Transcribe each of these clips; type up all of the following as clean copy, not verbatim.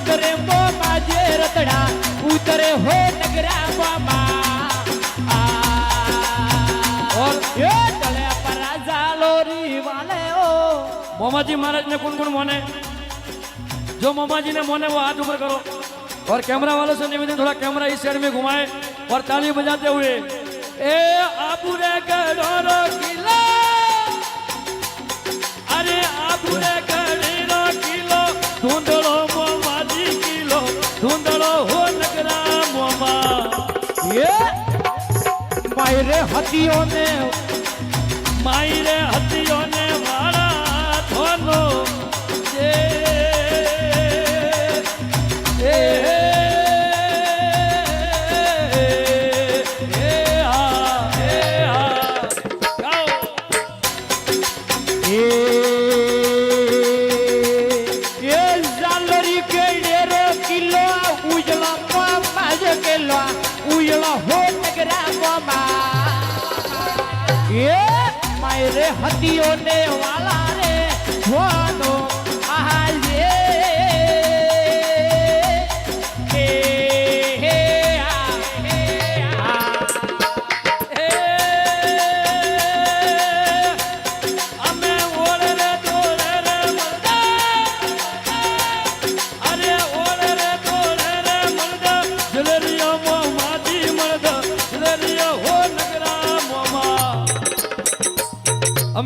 उतरे मोमा जे रतड़ा उतरे हो नगरा मोमा और ये चले पराजा लोरी वाले ओ मोमा जी महाराज ने कौन कौन मोने जो मोमा जी ने मोने वो हाथ ऊपर करो और कैमरा वालों से निवेदन थोड़ा कैमरा इस साइड में घुमाए और ताली बजाते हुए ए आबुरे गड़ोरो किलो अरे आबुरे गड़ोरो किलो धुंधड़ो मोमा जी किलो धुंधड़ो हो नगरा मोमा ये मायरे हथियों ने वाला थोनो मायरे हथियों ने वाला रे वानो आये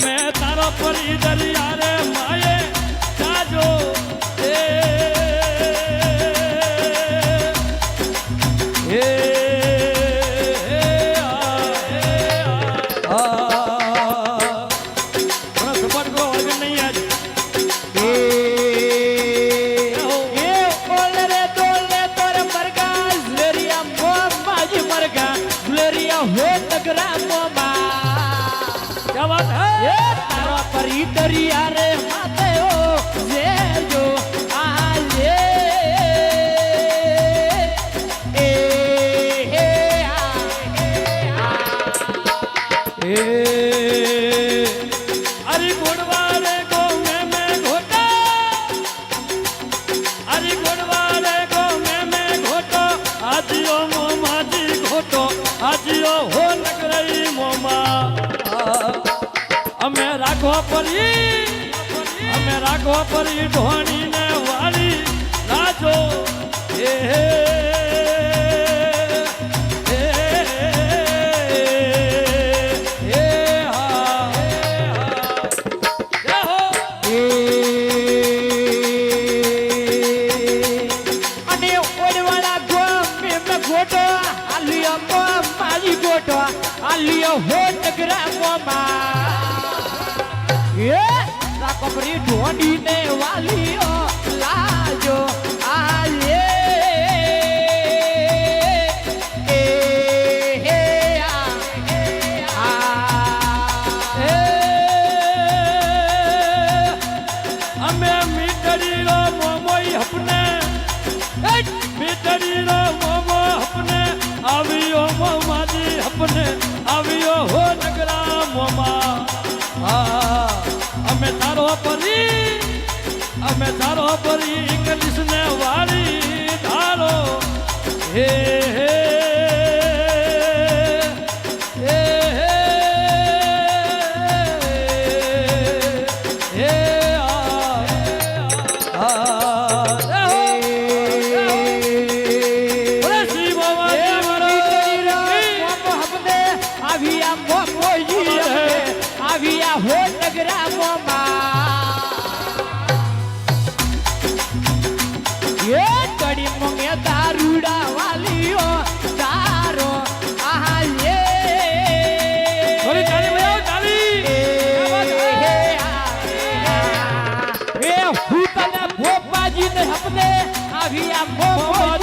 मैं तारो परी दरिया रे माये जाजो सपोर्ट करो ऑर्गन नहीं आज ओले दोले तोर मरगा जुलेरिया मोमा जी मरगा जुलेरिया हो नगरा मोमा क्या बात है तारा परी दरिया रे माते हो जे जो आले अरे गुड़वाले को मैं घोटा अरे गुड़वाले को मैं घोटो आजियो मोमा जी घोटो आजियो हो नगरई मोमा અમે રાખવા પરી ઢોણી ને વાળી લાજો હે અને ઓડવાળા ગોમે મે ગોટો આલિયો મારી ગોટો આલિયો હો નગરા મોમા ये राकपरी ढोंडी ने वालियो लाजो आये અમે મીટડીનો મોમોઈ હપને મીટડીનો મોમો હપને આવ્યો મોમાજી હપને આવ્યો હો નગરા મોમા અમે તારો પરી ઇંગ્લિશ ને વાળી ધારો હે હે हो नगरा मोमा ये कड़ी मंगे दारूड़ा वालियो दारो आहा ये थोड़ी ताली बजाओ ताली ये हुतने भोपा जी ने अपने आविया मोमो